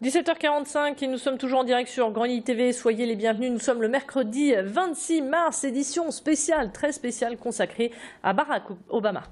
17h45 et nous sommes toujours en direct sur Grandi TV. Soyez les bienvenus. Nous sommes le mercredi 26 mars, édition spéciale, très spéciale, consacrée à Barack Obama.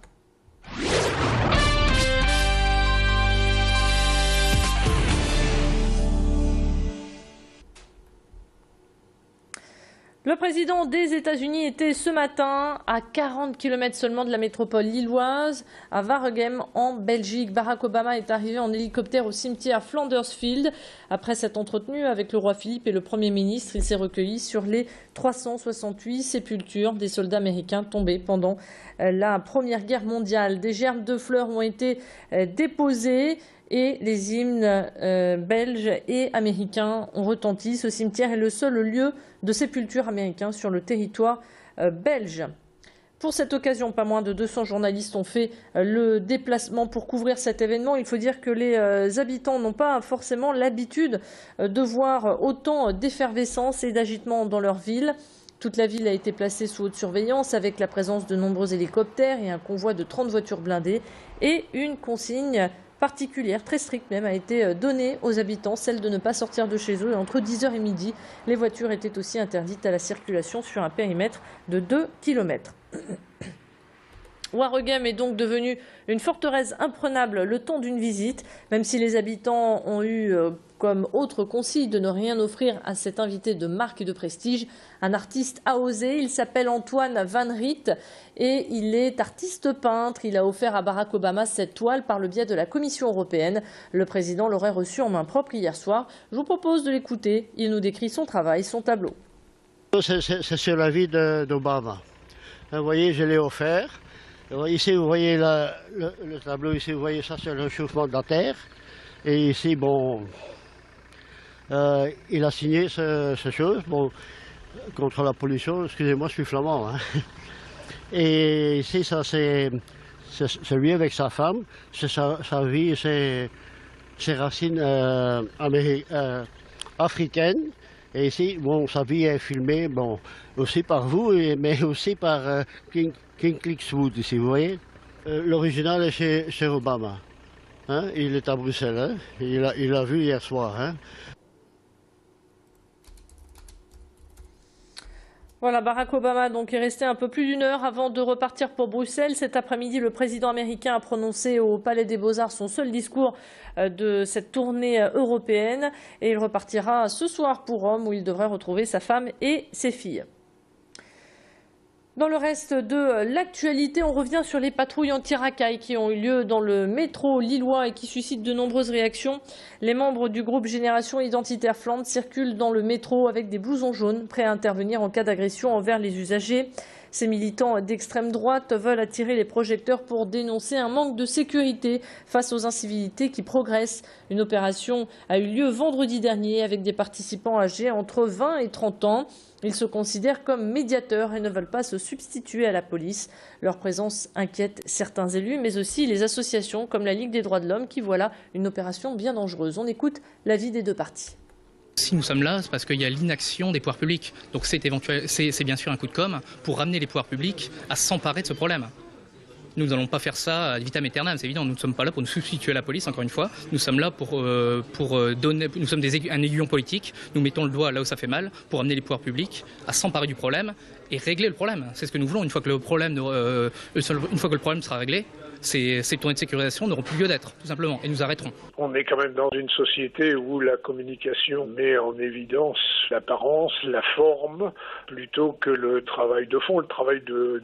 Le président des États-Unis était ce matin à 40 km seulement de la métropole lilloise, à Waregem en Belgique. Barack Obama est arrivé en hélicoptère au cimetière Flandersfield. Après s'être entretenu avec le roi Philippe et le Premier ministre, il s'est recueilli sur les 368 sépultures des soldats américains tombés pendant la Première Guerre mondiale. Des gerbes de fleurs ont été déposées et les hymnes belges et américains ont retenti. Ce cimetière est le seul lieu de sépulture américain sur le territoire belge. Pour cette occasion, pas moins de 200 journalistes ont fait le déplacement pour couvrir cet événement. Il faut dire que les habitants n'ont pas forcément l'habitude de voir autant d'effervescence et d'agitement dans leur ville. Toute la ville a été placée sous haute surveillance avec la présence de nombreux hélicoptères et un convoi de 30 voitures blindées et une consigne particulière, très stricte même, a été donnée aux habitants, celle de ne pas sortir de chez eux. Et entre 10h et midi, les voitures étaient aussi interdites à la circulation sur un périmètre de 2 km. Waregem est donc devenu une forteresse imprenable le temps d'une visite, même si les habitants ont eu comme autre consigne de ne rien offrir à cet invité de marque et de prestige. Un artiste a osé, il s'appelle Antoine Van Riet et il est artiste peintre. Il a offert à Barack Obama cette toile par le biais de la Commission européenne. Le président l'aurait reçue en main propre hier soir. Je vous propose de l'écouter. Il nous décrit son travail, son tableau. C'est sur la vie d'Obama. Vous voyez, je l'ai offert. Ici, vous voyez le tableau, ici, vous voyez ça, c'est le réchauffement de la Terre. Et ici, bon, il a signé ce chose, bon, contre la pollution. Excusez-moi, je suis flamand. Hein. Et ici, ça, c'est lui avec sa femme, c'est sa vie, ses racines africaines. Et ici, bon, sa vie est filmée, bon, aussi par vous, mais aussi par King Clickswood, ici, vous voyez. L'original est chez Obama. Hein? Il est à Bruxelles. Hein? Il l'a vu hier soir. Hein? Voilà, Barack Obama donc est resté un peu plus d'une heure avant de repartir pour Bruxelles. Cet après-midi, le président américain a prononcé au Palais des Beaux-Arts son seul discours de cette tournée européenne. Et il repartira ce soir pour Rome où il devrait retrouver sa femme et ses filles. Dans le reste de l'actualité, on revient sur les patrouilles anti-racailles qui ont eu lieu dans le métro lillois et qui suscitent de nombreuses réactions. Les membres du groupe Génération Identitaire Flandre circulent dans le métro avec des blousons jaunes, prêts à intervenir en cas d'agression envers les usagers. Ces militants d'extrême droite veulent attirer les projecteurs pour dénoncer un manque de sécurité face aux incivilités qui progressent. Une opération a eu lieu vendredi dernier avec des participants âgés entre 20 et 30 ans. Ils se considèrent comme médiateurs et ne veulent pas se substituer à la police. Leur présence inquiète certains élus, mais aussi les associations comme la Ligue des droits de l'homme qui voient là une opération bien dangereuse. On écoute l'avis des deux parties. Si nous sommes là, c'est parce qu'il y a l'inaction des pouvoirs publics. Donc c'est bien sûr un coup de com' pour ramener les pouvoirs publics à s'emparer de ce problème. Nous n'allons pas faire ça ad vitam aeternam, c'est évident. Nous ne sommes pas là pour nous substituer à la police, encore une fois. Nous sommes là pour donner. Nous sommes un aiguillon politique. Nous mettons le doigt là où ça fait mal pour amener les pouvoirs publics à s'emparer du problème et régler le problème. C'est ce que nous voulons. Une fois que le problème sera réglé, ces tournées de sécurisation n'auront plus lieu d'être, tout simplement, et nous arrêterons. On est quand même dans une société où la communication met en évidence l'apparence, la forme, plutôt que le travail de fond, le travail de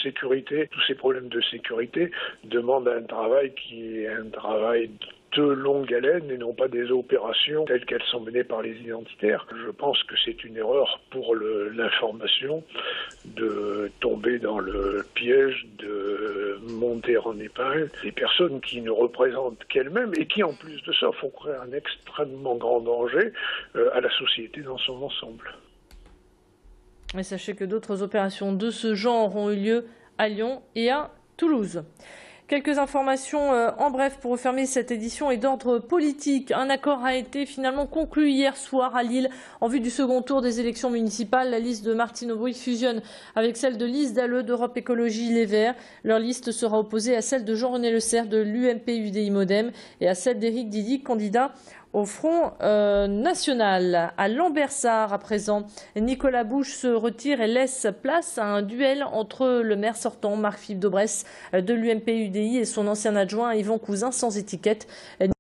sécurité. Tous ces problèmes de sécurité demandent un travail qui est un travail de longue haleine et non pas des opérations telles qu'elles sont menées par les identitaires. Je pense que c'est une erreur pour l'information de tomber dans le piège de monter en épingle des personnes qui ne représentent qu'elles-mêmes et qui en plus de ça font créer un extrêmement grand danger à la société dans son ensemble. Mais sachez que d'autres opérations de ce genre ont eu lieu à Lyon et à Toulouse. Quelques informations en bref pour refermer cette édition et d'ordre politique. Un accord a été finalement conclu hier soir à Lille en vue du second tour des élections municipales. La liste de Martine Aubry fusionne avec celle de Lise Dalleux d'Europe Écologie Les Verts. Leur liste sera opposée à celle de Jean-René Le Cerf de l'UMP UDI Modem et à celle d'Éric Didic, candidat Au Front national, à Lambersart à présent, Nicolas Bouche se retire et laisse place à un duel entre le maire sortant Marc-Philippe Daubresse de l'UMP-UDI et son ancien adjoint Yvan Cousin sans étiquette.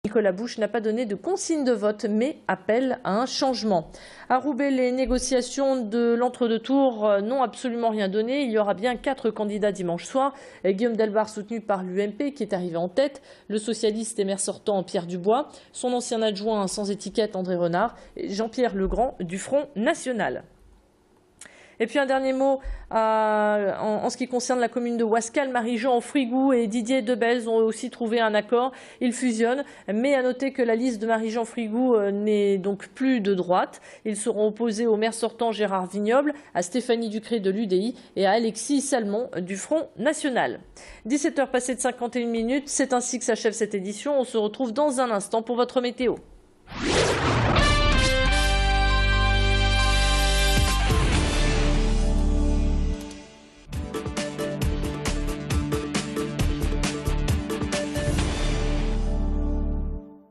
Nicolas Bouche n'a pas donné de consigne de vote mais appelle à un changement. À Roubaix, les négociations de l'entre-deux tours n'ont absolument rien donné. Il y aura bien 4 candidats dimanche soir. Guillaume Delbar soutenu par l'UMP qui est arrivé en tête, le socialiste et maire sortant Pierre Dubois, son ancien adjoint sans étiquette André Renard et Jean-Pierre Legrand du Front national. Et puis un dernier mot en ce qui concerne la commune de Ouascal. Marie-Jean Frigou et Didier Debèze ont aussi trouvé un accord. Ils fusionnent, mais à noter que la liste de Marie-Jean Frigou n'est donc plus de droite. Ils seront opposés au maire sortant Gérard Vignoble, à Stéphanie Ducré de l'UDI et à Alexis Salmon du Front national. 17h passées de 51 minutes, c'est ainsi que s'achève cette édition. On se retrouve dans un instant pour votre météo.